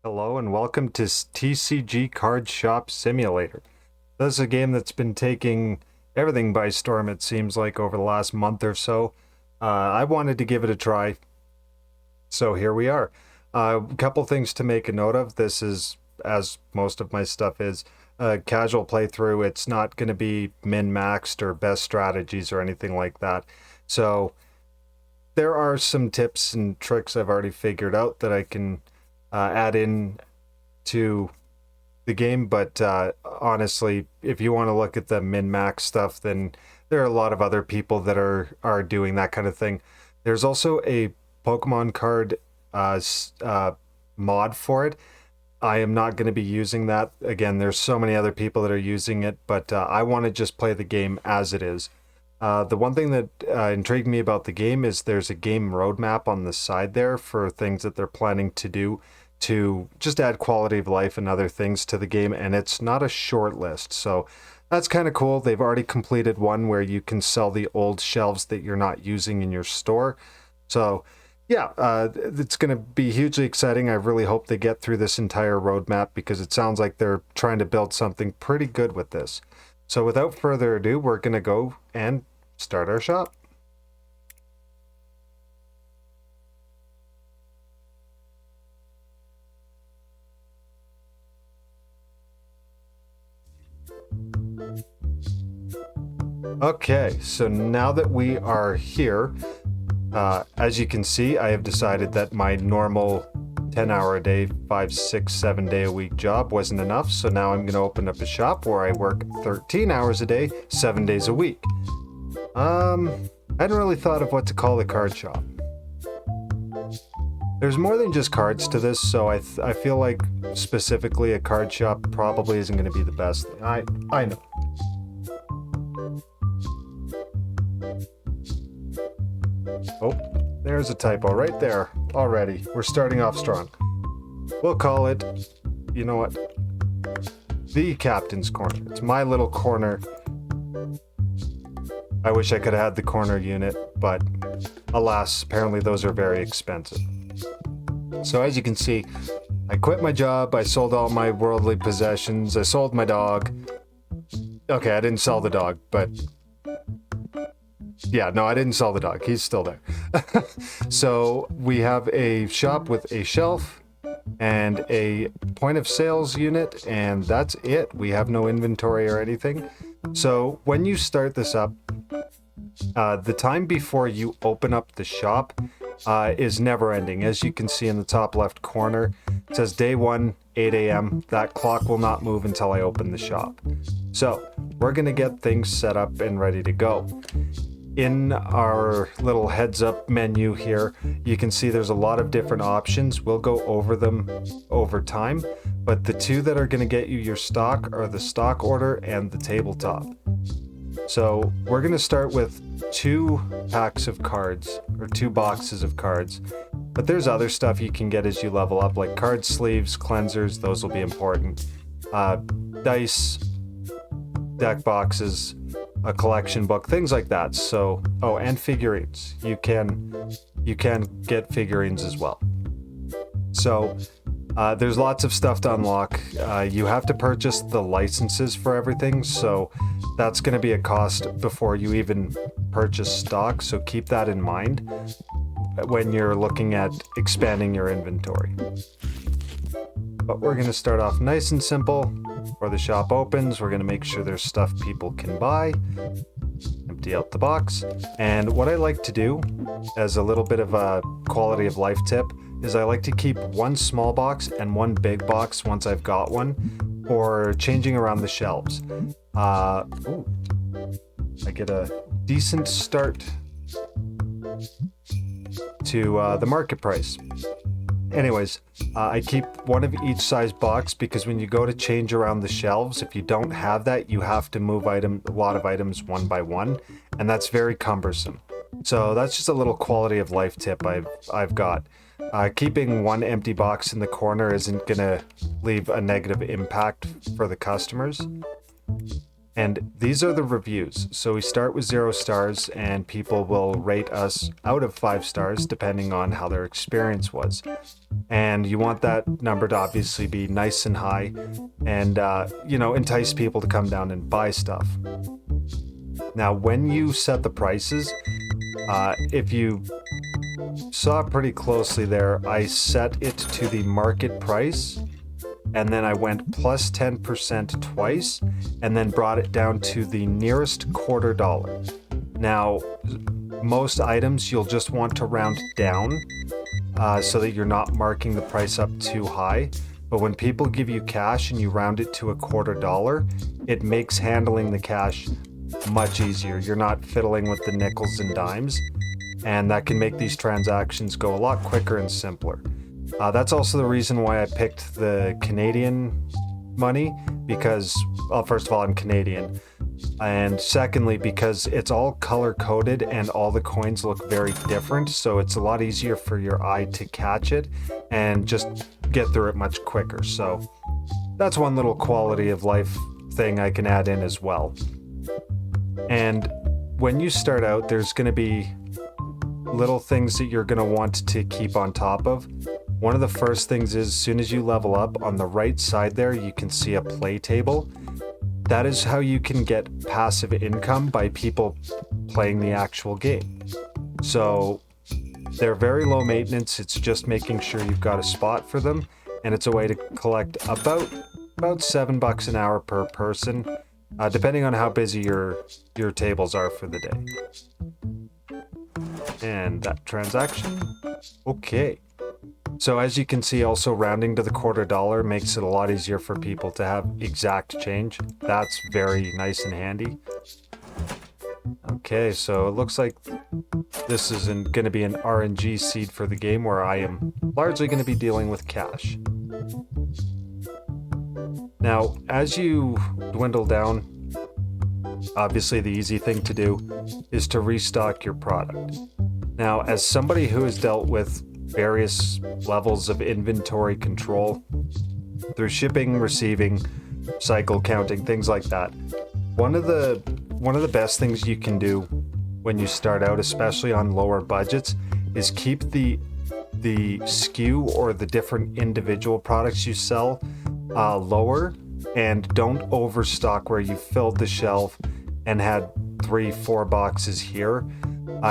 Hello and welcome to TCG Card Shop Simulator. This is a game that's been taking everything by storm, it seems like, over the last month or so. I wanted to give it a try, so here we are. A couple things to make a note of. This is, as most of my stuff is, a casual playthrough. It's not going to be min-maxed or best strategies or anything like that. So there are some tips and tricks I've already figured out that I can add in to the game, but honestly, if you want to look at the min-max stuff, then there are a lot of other people that are doing that kind of thing. There's also a Pokemon card mod for it. I am not going to be using that. Again, there's so many other people that are using it, but I want to just play the game as it is. The one thing that intrigued me about the game is there's a game roadmap on the side there for things that they're planning to do to just add quality of life and other things to the game, and it's not a short list, so that's kind of cool. They've already completed one where you can sell the old shelves that you're not using in your store. So yeah, it's going to be hugely exciting. I really hope they get through this entire roadmap because it sounds like they're trying to build something pretty good with this. So without further ado, we're going to go and start our shop. Okay, so now that we are here, as you can see, I have decided that my normal 10-hour a day, 5, 6, 7 day a week job wasn't enough. So now I'm going to open up a shop where I work 13 hours a day, 7 days a week. I hadn't really thought of what to call the card shop. There's more than just cards to this, so I feel like specifically a card shop probably isn't going to be the best thing. I know. Oh, there's a typo right there already. We're starting off strong. We'll call it, you know what, the Captain's Corner. It's my little corner. I wish I could have had the corner unit, but alas, apparently those are very expensive. So as you can see, I quit my job, I sold all my worldly possessions, I sold my dog. Okay, I didn't sell the dog, but yeah, no, I didn't sell the dog. He's still there. So we have a shop with a shelf and a point of sales unit, and that's it. We have no inventory or anything. So when you start this up, the time before you open up the shop is never ending. As you can see in the top left corner, it says day 1, 8 a.m. That clock will not move until I open the shop. So we're going to get things set up and ready to go. In our little heads up menu here, you can see there's a lot of different options. We'll go over them over time, but the two that are going to get you your stock are the stock order and the tabletop. So we're going to start with 2 packs of cards, or 2 boxes of cards, but there's other stuff you can get as you level up, like card sleeves, cleansers. Those will be important. Dice, deck boxes, a collection book, things like that. So, oh, and figurines. You can get figurines as well. So there's lots of stuff to unlock. You have to purchase the licenses for everything, so that's going to be a cost before you even purchase stock, so keep that in mind when you're looking at expanding your inventory. But we're going to start off nice and simple. Before the shop opens, we're going to make sure there's stuff people can buy. Empty out the box. And what I like to do, as a little bit of a quality of life tip, is I like to keep 1 small box and 1 big box once I've got one, for changing around the shelves. I get a decent start to the market price. Anyways, I keep 1 of each size box because when you go to change around the shelves, if you don't have that, you have to move a lot of items one by one, and that's very cumbersome. So that's just a little quality of life tip I've got. Keeping 1 empty box in the corner isn't gonna leave a negative impact for the customers. And these are the reviews. So we start with 0 stars, and people will rate us out of 5 stars depending on how their experience was. And you want that number to obviously be nice and high and, entice people to come down and buy stuff. Now, when you set the prices, if you saw pretty closely there, I set it to the market price, and then I went plus 10% twice, and then brought it down to the nearest $0.25. Now, most items you'll just want to round down so that you're not marking the price up too high. But when people give you cash and you round it to $0.25, it makes handling the cash much easier. You're not fiddling with the nickels and dimes, and that can make these transactions go a lot quicker and simpler. That's also the reason why I picked the Canadian money, because, well, first of all, I'm Canadian, and secondly, because it's all color-coded and all the coins look very different, so it's a lot easier for your eye to catch it and just get through it much quicker. So that's one little quality of life thing I can add in as well. And when you start out, there's going to be little things that you're going to want to keep on top of. One of the first things is, as soon as you level up, on the right side there, you can see a play table. That is how you can get passive income by people playing the actual game. So they're very low maintenance. It's just making sure you've got a spot for them, and it's a way to collect about $7 an hour per person, depending on how busy your tables are for the day. And that transaction, okay. So as you can see, also rounding to the $0.25 makes it a lot easier for people to have exact change. That's very nice and handy. Okay, so it looks like this is going to be an RNG seed for the game, where I am largely going to be dealing with cash. Now, as you dwindle down, obviously the easy thing to do is to restock your product. Now, as somebody who has dealt with various levels of inventory control through shipping, receiving, cycle counting, things like that, one of the best things you can do when you start out, especially on lower budgets, is keep the SKU or the different individual products you sell lower, and don't overstock where you filled the shelf and had 3-4 boxes here.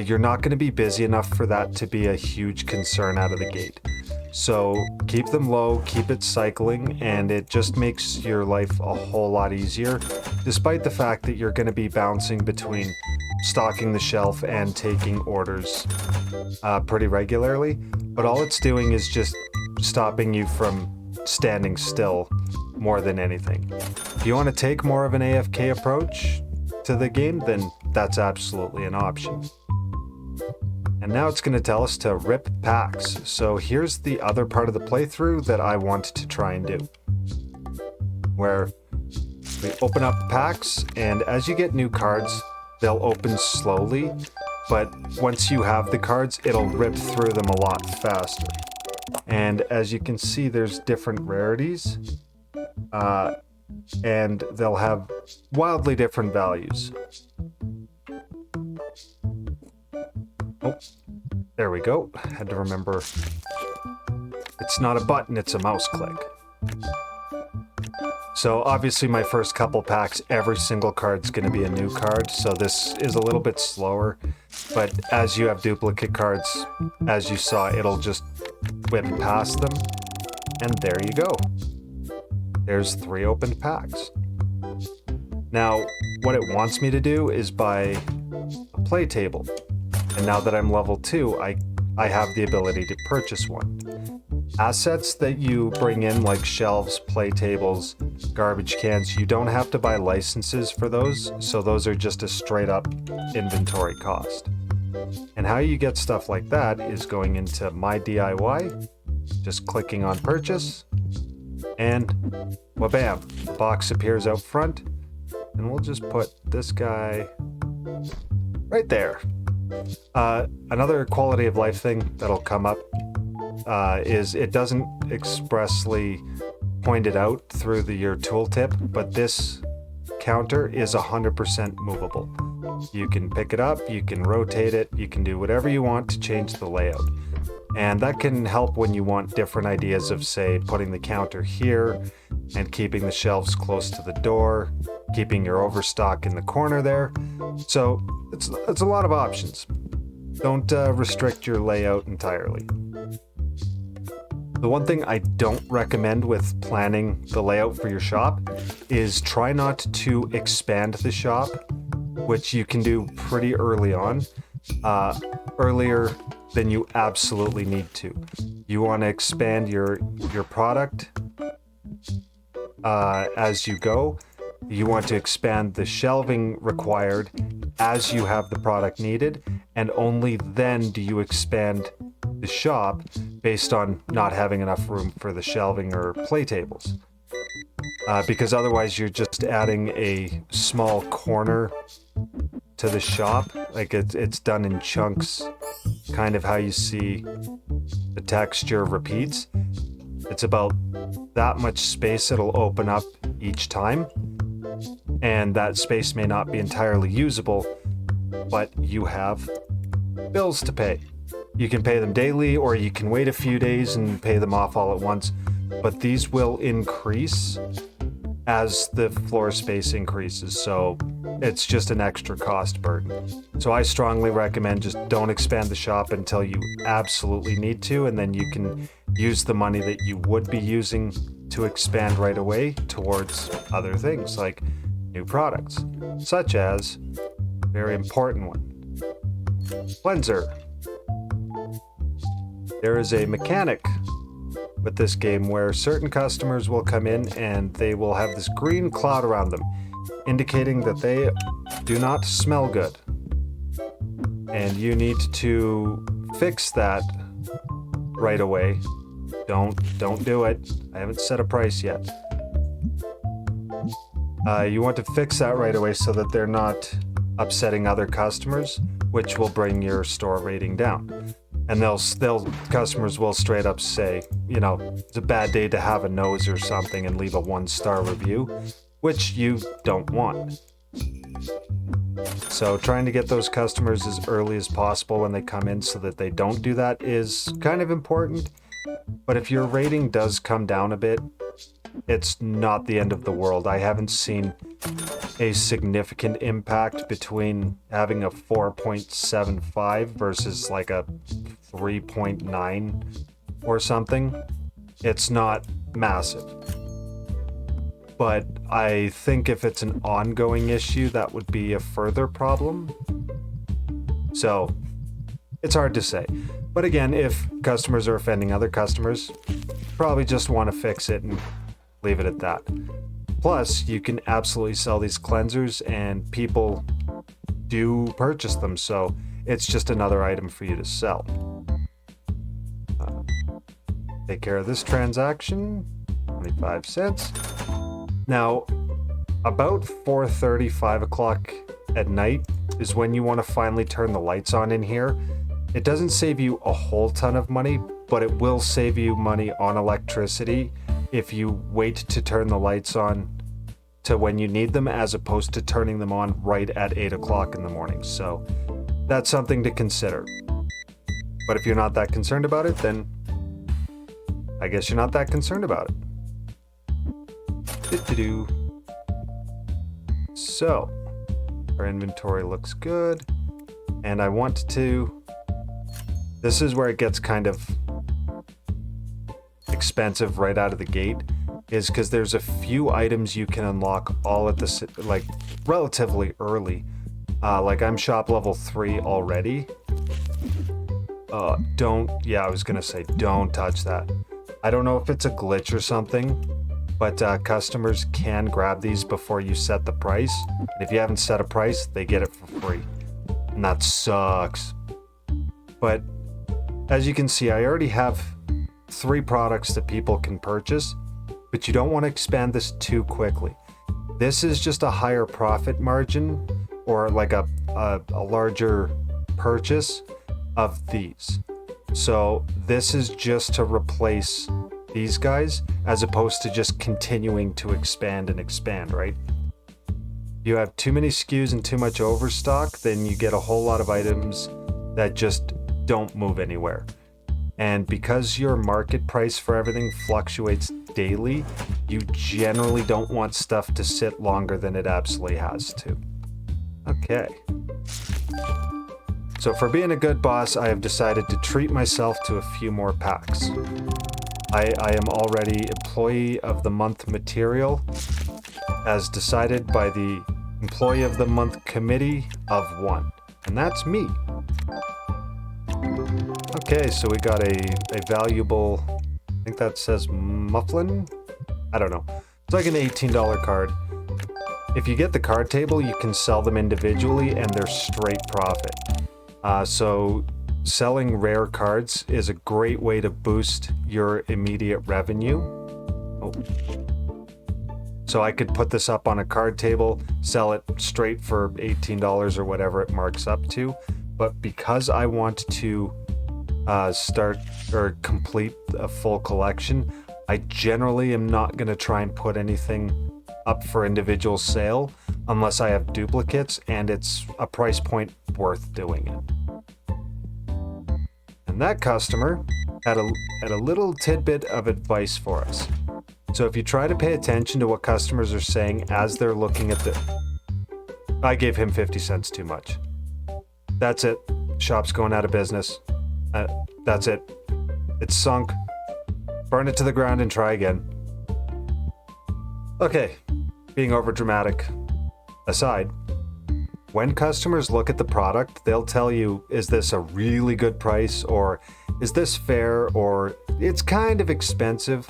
You're not going to be busy enough for that to be a huge concern out of the gate. So keep them low, keep it cycling, and it just makes your life a whole lot easier, despite the fact that you're going to be bouncing between stocking the shelf and taking orders pretty regularly. But all it's doing is just stopping you from standing still more than anything. If you want to take more of an AFK approach to the game, then that's absolutely an option. And now it's going to tell us to rip packs. So here's the other part of the playthrough that I want to try and do, where we open up packs, and as you get new cards, they'll open slowly, but once you have the cards, it'll rip through them a lot faster. And as you can see, there's different rarities, and they'll have wildly different values. Oh, there we go. Had to remember, it's not a button, it's a mouse click. So obviously my first couple packs, every single card's going to be a new card, so this is a little bit slower. But as you have duplicate cards, as you saw, it'll just whip past them. And there you go. There's 3 opened packs. Now, what it wants me to do is buy a play table. And now that I'm level 2, I have the ability to purchase one. Assets that you bring in, like shelves, play tables, garbage cans, you don't have to buy licenses for those, so those are just a straight up inventory cost. And how you get stuff like that is going into My DIY, just clicking on purchase, and wha-bam, the box appears out front, and we'll just put this guy right there. Another quality of life thing that'll come up is it doesn't expressly point it out through your tooltip, but this counter is 100% movable. You can pick it up, you can rotate it, you can do whatever you want to change the layout. And that can help when you want different ideas of, say, putting the counter here and keeping the shelves close to the door, keeping your overstock in the corner there. So it's a lot of options. Don't restrict your layout entirely. The one thing I don't recommend with planning the layout for your shop is try not to expand the shop, which you can do pretty early on, earlier than you absolutely need to. You want to expand your product as you go. You want to expand the shelving required as you have the product needed, and only then do you expand the shop based on not having enough room for the shelving or play tables. Because otherwise you're just adding a small corner to the shop. Like it's done in chunks, kind of how you see the texture repeats. It's about that much space it'll open up each time, and that space may not be entirely usable, but you have bills to pay. You can pay them daily, or you can wait a few days and pay them off all at once, but these will increase as the floor space increases, so it's just an extra cost burden. So I strongly recommend just don't expand the shop until you absolutely need to, and then you can use the money that you would be using to expand right away towards other things like new products, such as a very important one, cleanser. There is a mechanic with this game where certain customers will come in and they will have this green cloud around them, indicating that they do not smell good. And you need to fix that right away. Don't do it. I haven't set a price yet. You want to fix that right away so that they're not upsetting other customers, which will bring your store rating down. And customers will straight up say, you know, it's a bad day to have a nose or something and leave a 1-star review, which you don't want. So trying to get those customers as early as possible when they come in so that they don't do that is kind of important. But if your rating does come down a bit, it's not the end of the world. I haven't seen a significant impact between having a 4.75 versus like a 3.9 or something. It's not massive. But I think if it's an ongoing issue, that would be a further problem. So it's hard to say. But again, if customers are offending other customers, probably just want to fix it and leave it at that. Plus, you can absolutely sell these cleansers and people do purchase them, so it's just another item for you to sell. Take care of this transaction, 25 cents. Now, about 4:30, 5 o'clock at night is when you want to finally turn the lights on in here. It doesn't save you a whole ton of money, but it will save you money on electricity if you wait to turn the lights on to when you need them, as opposed to turning them on right at 8 o'clock in the morning. So that's something to consider. But if you're not that concerned about it, then I guess you're not that concerned about it. Do-do-do. So our inventory looks good, and I want to... This is where it gets kind of expensive right out of the gate, is because there's a few items you can unlock all at the like relatively early. Like I'm shop level 3 already. I was gonna say don't touch that. I don't know if it's a glitch or something, but customers can grab these before you set the price. And if you haven't set a price, they get it for free, and that sucks. But as you can see, I already have 3 products that people can purchase, but you don't want to expand this too quickly. This is just a higher profit margin, or like a larger purchase of these. So this is just to replace these guys, as opposed to just continuing to expand and expand, right? If you have too many SKUs and too much overstock, then you get a whole lot of items that just don't move anywhere. And because your market price for everything fluctuates daily, you generally don't want stuff to sit longer than it absolutely has to. Okay. So for being a good boss, I have decided to treat myself to a few more packs. I am already Employee of the Month material, as decided by the Employee of the Month Committee of 1. And that's me. Okay, so we got a valuable, I think that says mufflin? I don't know. It's like an $18 card. If you get the card table, you can sell them individually and they're straight profit. So selling rare cards is a great way to boost your immediate revenue. Oh. So I could put this up on a card table, sell it straight for $18 or whatever it marks up to. But because I want to start or complete a full collection, I generally am not going to try and put anything up for individual sale unless I have duplicates and it's a price point worth doing it. And that customer had a little tidbit of advice for us. So if you try to pay attention to what customers are saying as they're looking at the... I gave him 50 cents too much. That's it. Shop's going out of business. That's it. It's sunk. Burn it to the ground and try again. Okay, being overdramatic aside, when customers look at the product, they'll tell you, is this a really good price, or is this fair, or it's kind of expensive,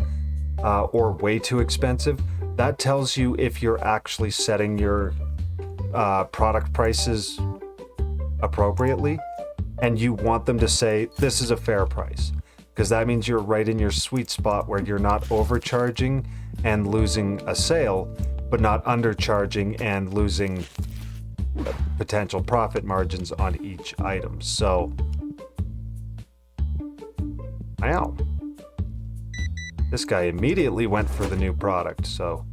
or way too expensive. That tells you if you're actually setting your product prices appropriately, and you want them to say, this is a fair price. Because that means you're right in your sweet spot where you're not overcharging and losing a sale, but not undercharging and losing potential profit margins on each item. So, wow. This guy immediately went for the new product, so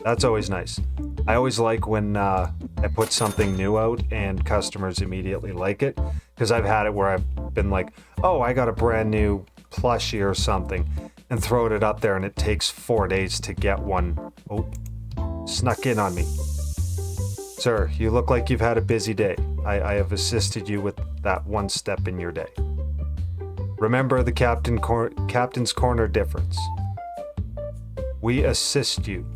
that's always nice. I always like when I put something new out and customers immediately like it, because I've had it where I've been like, oh, I got a brand new plushie or something, and throw it up there and it takes 4 days to get one. Oh, snuck in on me. Sir, you look like you've had a busy day. I have assisted you with that one step in your day. Remember the Captain's Corner difference. We assist you.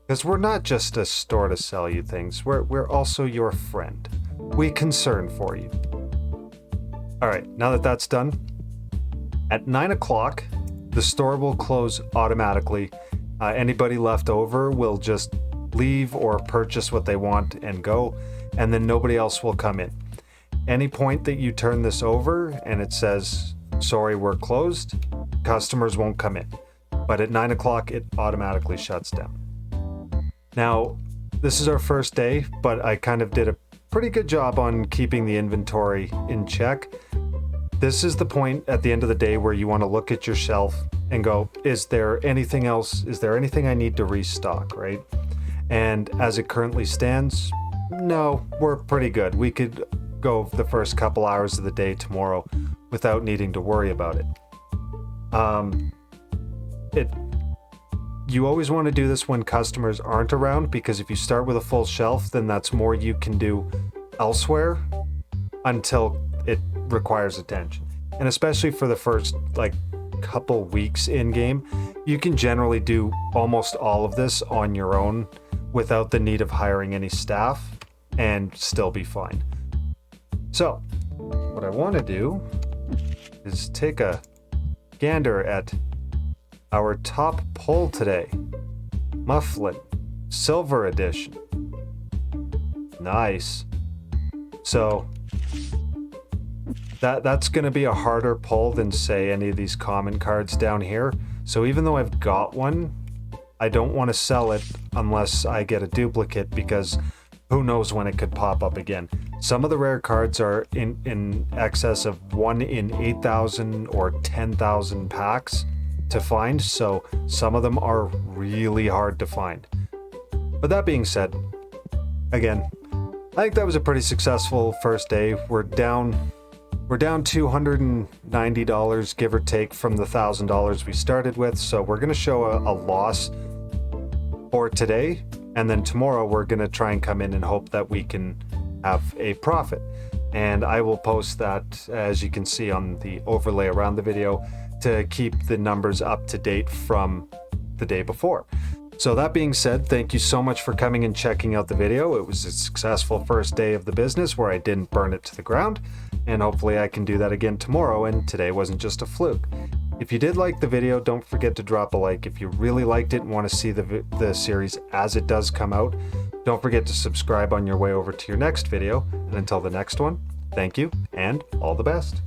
Because we're not just a store to sell you things. We're also your friend. We concern for you. Alright, now that that's done, at 9 o'clock, the store will close automatically. Anybody left over will just leave or purchase what they want and go, and then nobody else will come in. Any point that you turn this over and it says, sorry, we're closed, customers won't come in. But at 9 o'clock, it automatically shuts down. Now, this is our first day, but I kind of did a pretty good job on keeping the inventory in check. This is the point at the end of the day where you want to look at your shelf and go, is there anything else? Is there anything I need to restock, right? And as it currently stands, no, we're pretty good. We could go the first couple hours of the day tomorrow without needing to worry about it. You always want to do this when customers aren't around, because if you start with a full shelf, then that's more you can do elsewhere until it requires attention. And especially for the first couple weeks in game, you can generally do almost all of this on your own without the need of hiring any staff and still be fine. So what I want to do is take a gander at our top pull today. Mufflin, Silver Edition. Nice. So that's going to be a harder pull than, say, any of these common cards down here. So even though I've got one, I don't want to sell it unless I get a duplicate, because who knows when it could pop up again. Some of the rare cards are in excess of 1 in 8,000 or 10,000 packs to find, so some of them are really hard to find. But that being said, again, I think that was a pretty successful first day. We're down $290, give or take, from the $1,000 we started with. So we're going to show a loss for today. And then tomorrow we're going to try and come in and hope that we can have a profit. And I will post that, as you can see on the overlay around the video, to keep the numbers up to date from the day before. So that being said, thank you so much for coming and checking out the video. It was a successful first day of the business where I didn't burn it to the ground, and hopefully I can do that again tomorrow, and today wasn't just a fluke. If you did like the video, don't forget to drop a like. If you really liked it and want to see the series as it does come out, don't forget to subscribe on your way over to your next video. And until the next one, thank you and all the best.